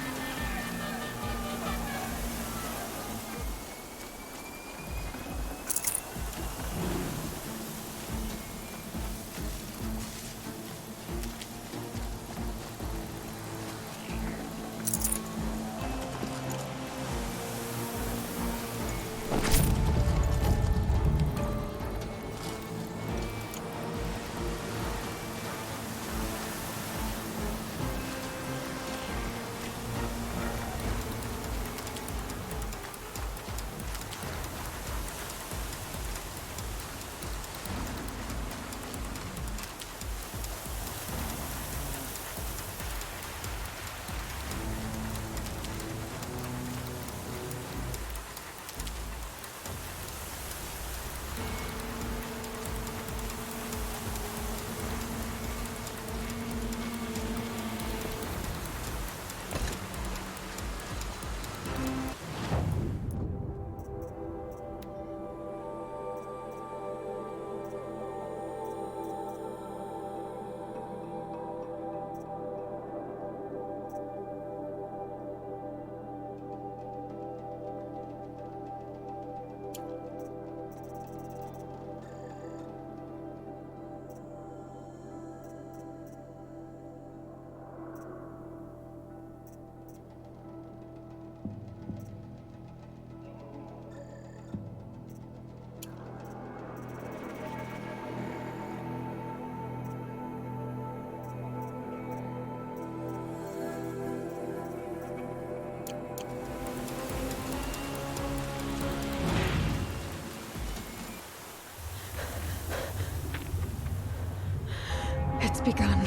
It's begun.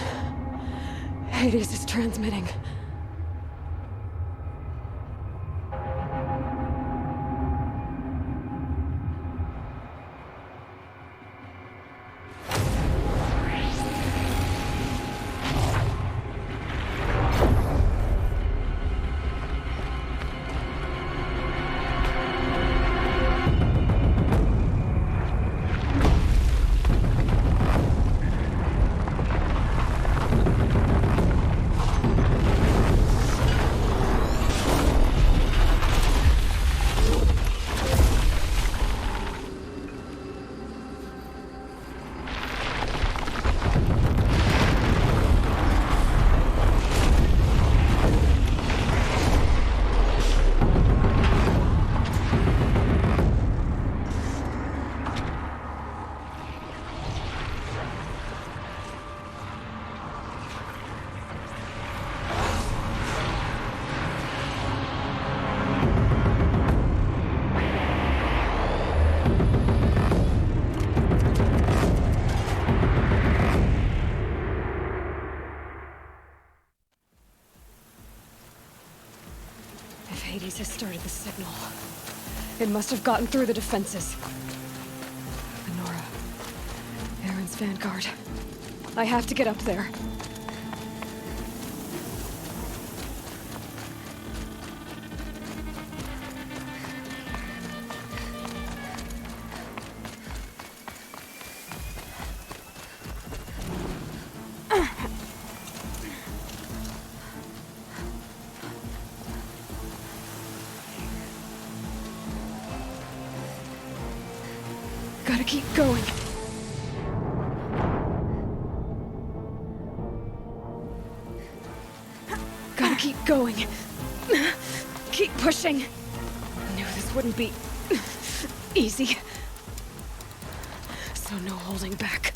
Hades is transmitting. It must have gotten through the defenses. Nora. Aaron's vanguard. I have to get up there. Gotta keep going. Gotta keep going. Keep pushing. Knew this wouldn't be easy. So no holding back.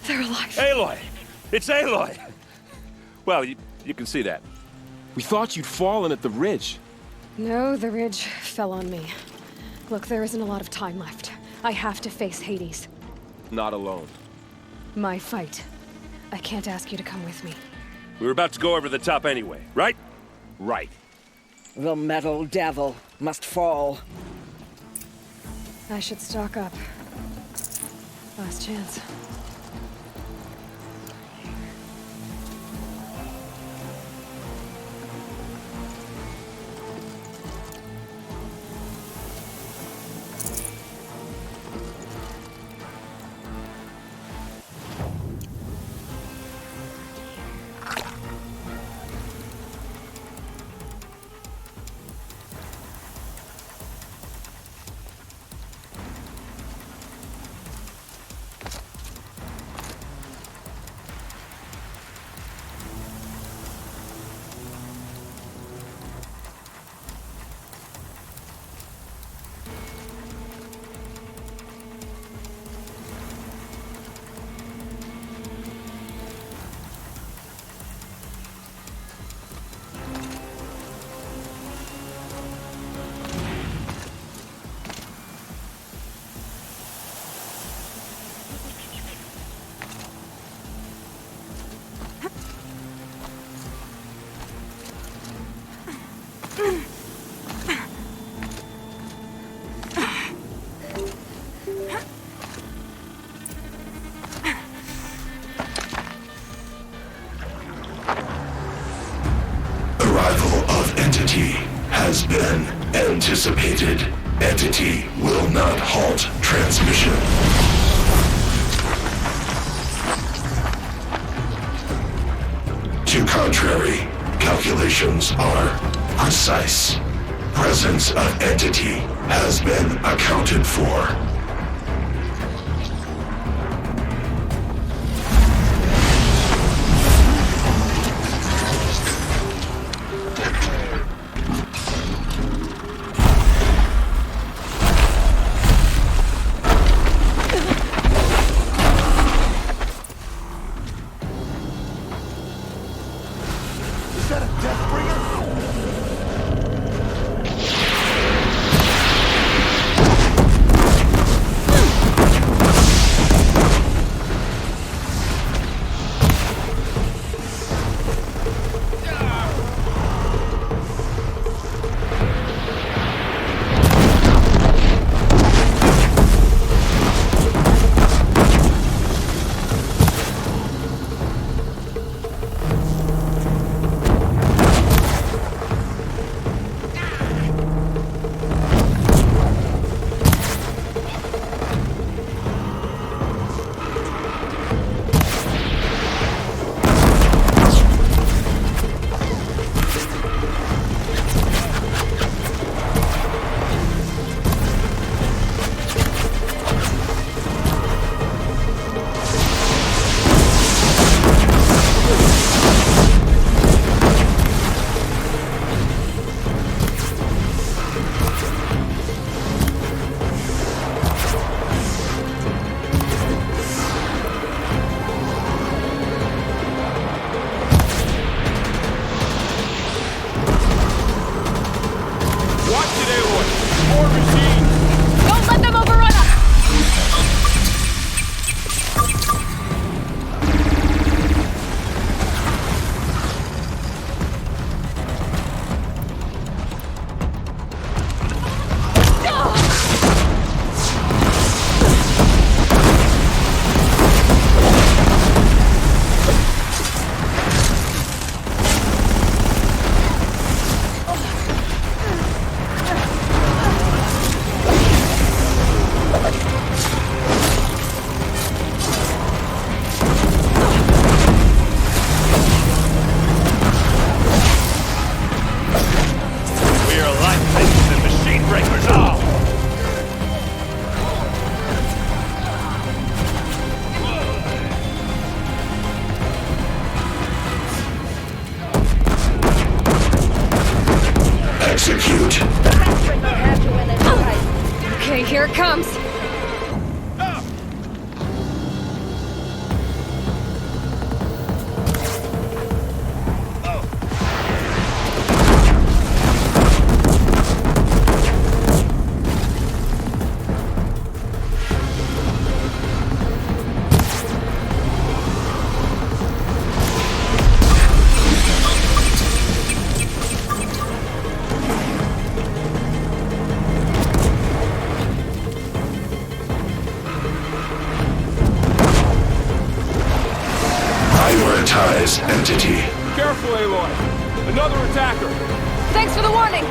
They're alive. Aloy! It's Aloy! Well, you can see that. We thought you'd fallen at the ridge. No, the ridge fell on me. Look, there isn't a lot of time left. I have to face Hades. Not alone. My fight. I can't ask you to come with me. We were about to go over the top anyway, right? Right. The metal devil must fall. I should stock up. Last chance. Has been anticipated. Entity will not halt transmission. To contrary, calculations are precise. Presence of entity has been accounted for. Here it comes! Entity. Careful, Aloy! Another attacker! Thanks for the warning!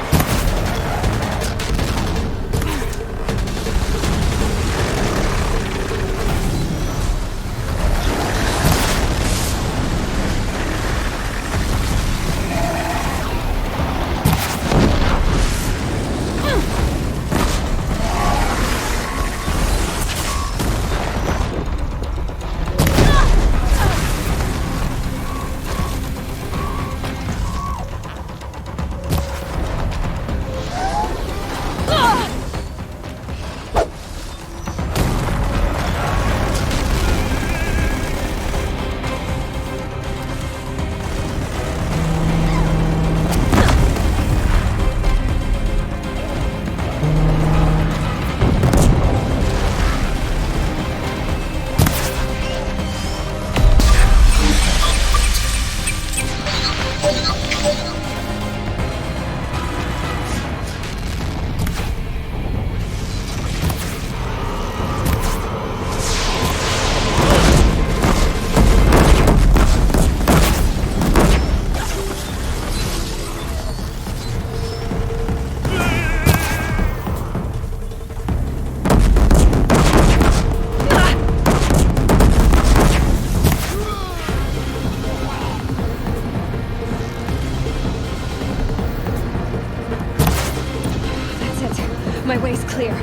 My way's clear.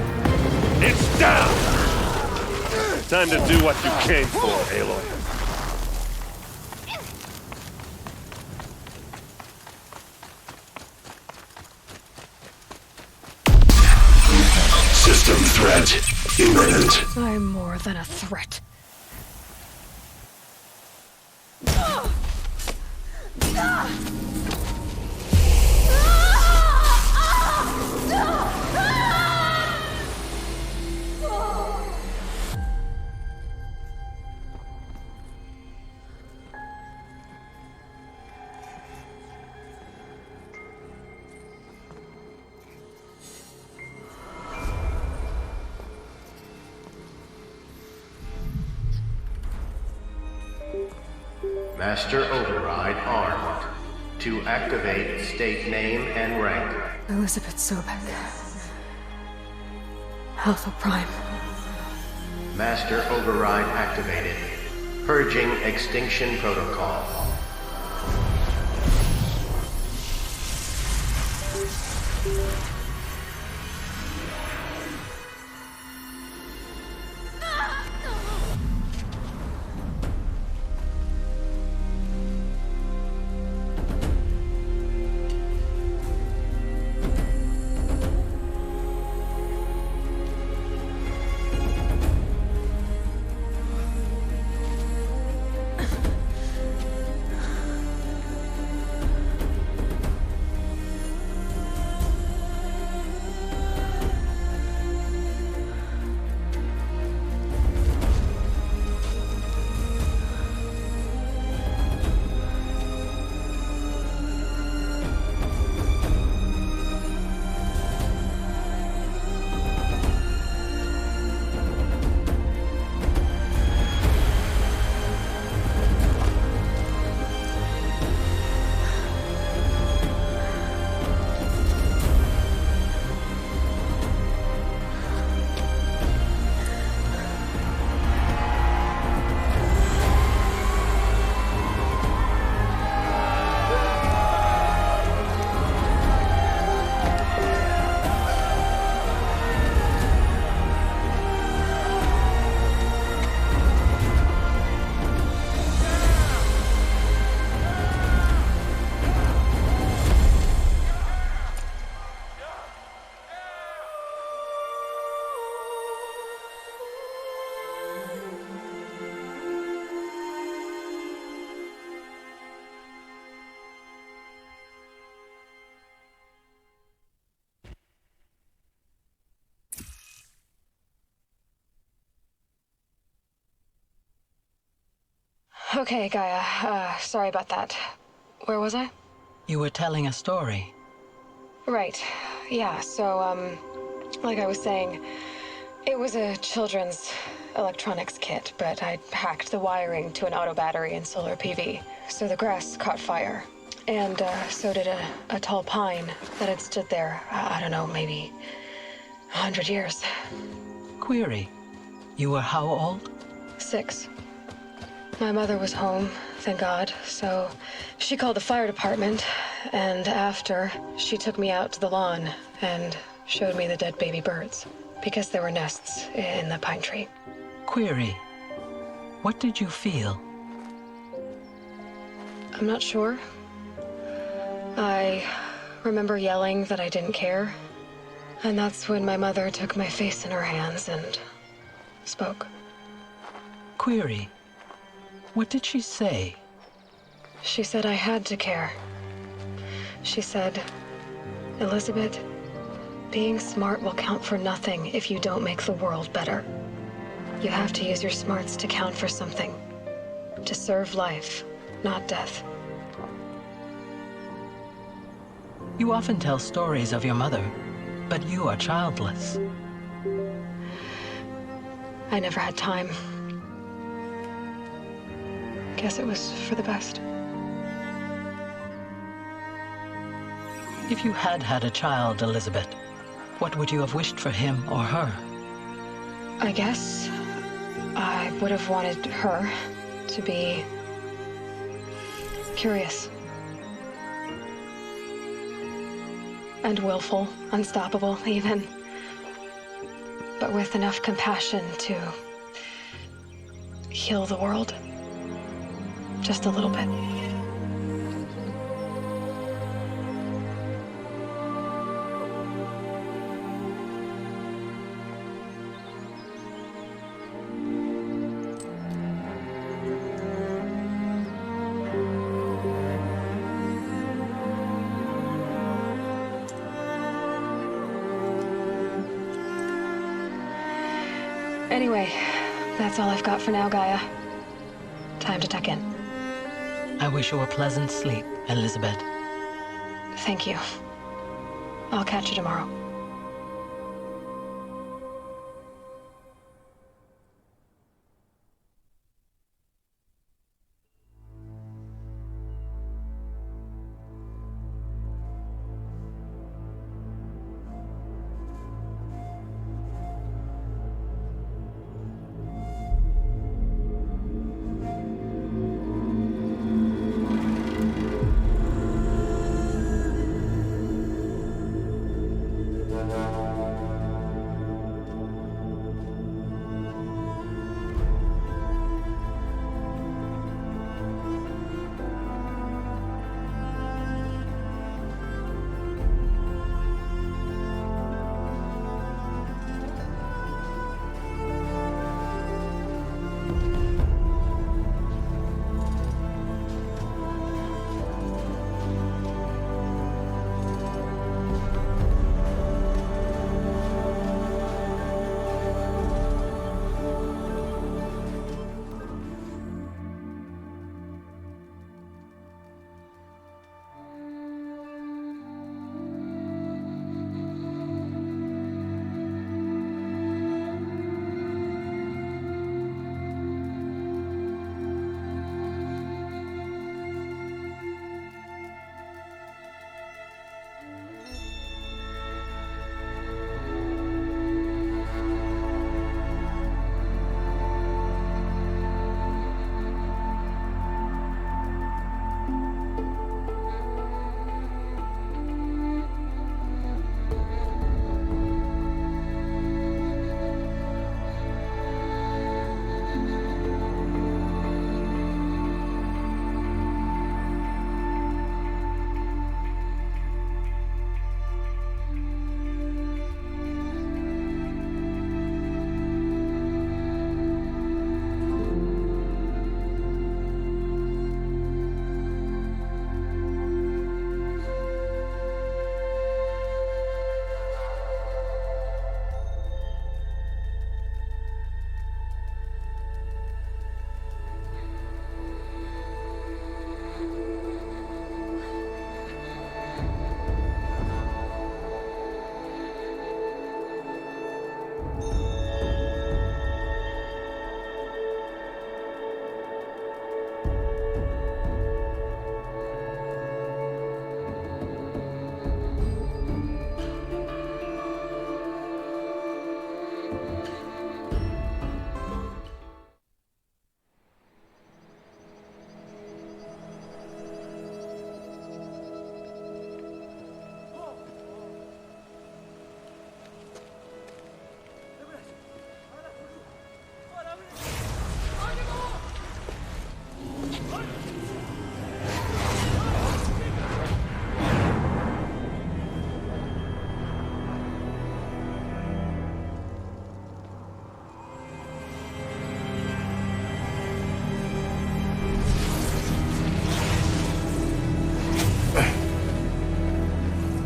It's down! Time to do what you came for, Aloy. System threat imminent. I'm more than a threat. Master Override armed. To activate, state name and rank. Elizabeth Sobek. Alpha Prime. Master Override activated. Purging Extinction Protocol. Okay, Gaia. Sorry about that. Where was I? You were telling a story. Right. Yeah, so, like I was saying, it was a children's electronics kit, but I hacked the wiring to an auto battery and solar PV. So the grass caught fire. And, so did a tall pine that had stood there, I don't know, maybe 100 years. Query. You were how old? 6. My mother was home, thank God, so she called the fire department, and after, she took me out to the lawn and showed me the dead baby birds, because there were nests in the pine tree. Query. What did you feel? I'm not sure. I remember yelling that I didn't care, and that's when my mother took my face in her hands and spoke. Query. What did she say? She said I had to care. She said, Elizabeth, being smart will count for nothing if you don't make the world better. You have to use your smarts to count for something. To serve life, not death. You often tell stories of your mother, but you are childless. I never had time. Guess it was for the best. If you had had a child, Elizabeth, what would you have wished for him or her? I guess I would have wanted her to be curious. And willful, unstoppable even. But with enough compassion to heal the world. Just a little bit. Anyway, that's all I've got for now, Gaia. Time to tuck in. I wish you a pleasant sleep, Elizabeth. Thank you. I'll catch you tomorrow.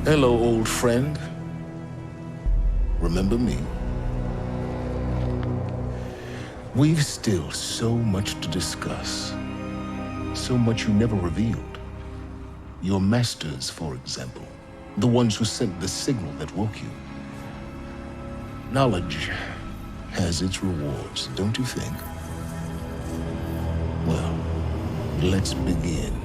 Hello, old friend. Remember me? We've still so much to discuss. So much you never revealed. Your masters, for example. The ones who sent the signal that woke you. Knowledge has its rewards, don't you think? Well, let's begin.